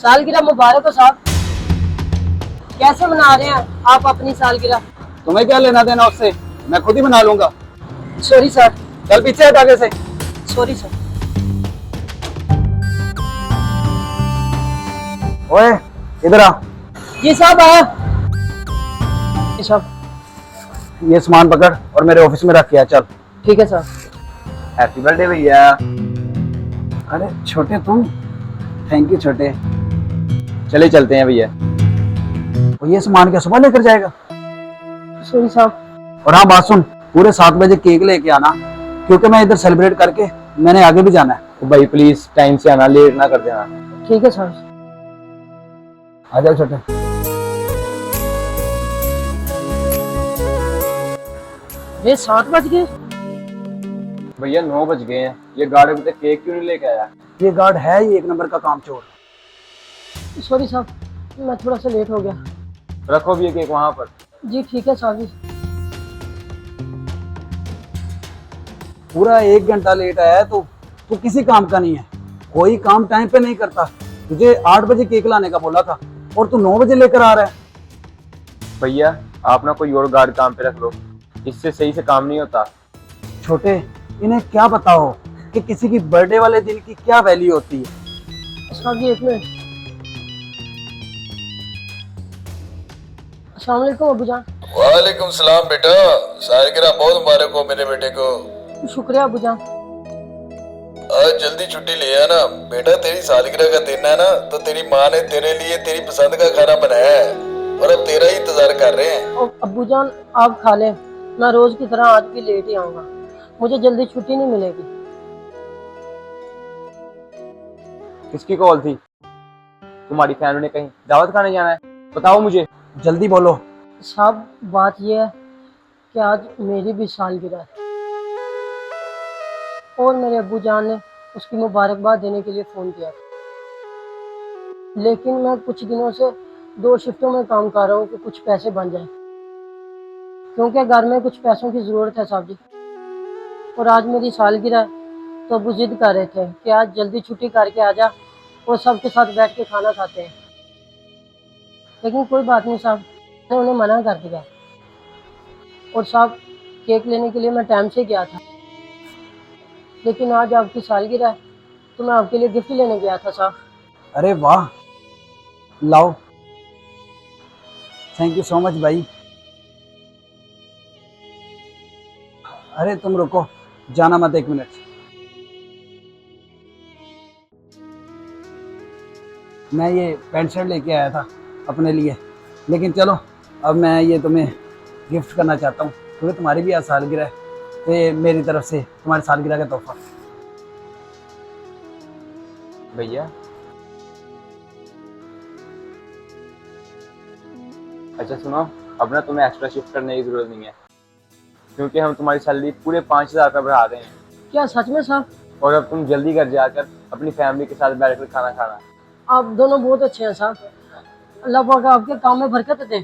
सालगिरह मुबारक हो साहब। कैसे मना रहे हैं आप अपनी सालगिरह? तुम्हें क्या लेना देना उससे, मैं खुद ही बना लूंगा। Sorry sir. चल पीछे हट आगे से। Sorry sir. ओए इधर आ। जी साहब आया। जी साहब। ये सामान पकड़ और मेरे ऑफिस में रख के आ। चल। ठीक है सर। हैप्पी बर्थडे भैया। अरे छोटे तुम, थैंक यू छोटे। चले चलते हैं भैया। और ये सामान क्या सुबह लेकर जाएगा? सॉरी साहब। और हाँ बात सुन, पूरे 7 बजे केक लेके आना, क्योंकि मैं इधर सेलिब्रेट करके मैंने आगे भी जाना है। तो भाई प्लीज टाइम से आना, लेट ना कर देना। ठीक है सर। आ जाओ छोटे। ये 7 बज गए। भैया 9 बज गए हैं, ये गार्ड अभी तक केक क्यों नहीं लेके आया? ये गार्ड है ही एक नंबर का काम चोर। सॉरी साहब, मैं थोड़ा सा लेट हो गया। रखो भी ये केक वहां पर। जी ठीक है साहब जी। पूरा 1 घंटा लेट आया है तो तू किसी काम का नहीं है। कोई काम टाइम पे नहीं करता। तुझे 8 बजे केक लाने का बोला था और तू 9 बजे लेकर आ रहा है। भैया आप ना कोई और गार्ड काम पे रख लो, इससे सही से काम नहीं होता। छोटे, इन्हें क्या पता हो कि किसी की बर्थडे वाले दिन की क्या वैल्यू होती है। साहब जी 1 मिनट। अस्सलाम वालेकुम अबू जान। वालेकुम सलाम बेटा, सालगिरह बहुत मुबारक हो मेरे बेटे को। शुक्रिया अबू जान। आज जल्दी छुट्टी ले आना बेटा, तेरी सालगिरह का दिन है ना, तो तेरी माँ ने तेरे लिए तेरी पसंद का खाना बनाया है और अब तेरा ही इंतजार कर रहे हैं। और अब्बू जान आप खा लें, मैं रोज की तरह आज भी लेट ही आऊंगा, मुझे जल्दी छुट्टी नहीं मिलेगी। किसकी कॉल थी? तुम्हारी फैमिली ने कहीं दावत खाने जाना है? बताओ मुझे। जल्दी बोलो। साहब बात यह है कि आज मेरी भी सालगिरह है और मेरे अब्बू जान ने उसकी मुबारकबाद देने के लिए फ़ोन किया, लेकिन मैं कुछ दिनों से 2 शिफ्टों में काम कर रहा हूँ कि कुछ पैसे बन जाएं, क्योंकि घर में कुछ पैसों की ज़रूरत है साहब जी। और आज मेरी सालगिरह है तो अब्बू जिद कर रहे थे कि आज जल्दी छुट्टी करके आ जा और सबके साथ बैठ के खाना खाते हैं, लेकिन कोई बात नहीं साहब, मैंने उन्हें मना कर दिया। और साहब केक लेने के लिए मैं टाइम से गया था, लेकिन आज आपकी सालगिरह है तो मैं आपके लिए गिफ्ट लेने गया था साहब। अरे वाह, लाओ। थैंक यू सो मच भाई। अरे तुम रुको, जाना मत 1 मिनट। मैं ये पैंट शर्ट लेके आया था अपने लिए, लेकिन चलो अब मैं ये तुम्हें गिफ्ट करना चाहता हूँ, क्योंकि तुम्हारी भी आज सालगिरह है, तो ये मेरी तरफ से तुम्हारी सालगिरह का तोहफा। भैया अच्छा सुनो, अब ना तुम्हें एक्स्ट्रा शिफ्ट करने की जरूरत नहीं है, क्योंकि हम तुम्हारी सैलरी पूरे 5,000 रुपये बढ़ा रहे हैं। क्या सच में साहब? और अब तुम जल्दी घर जाकर अपनी फैमिली के साथ बैठकर खाना खाना। आप दोनों बहुत अच्छे हैं साहब, अल्लाह पाक आपके काम में बरकत दे।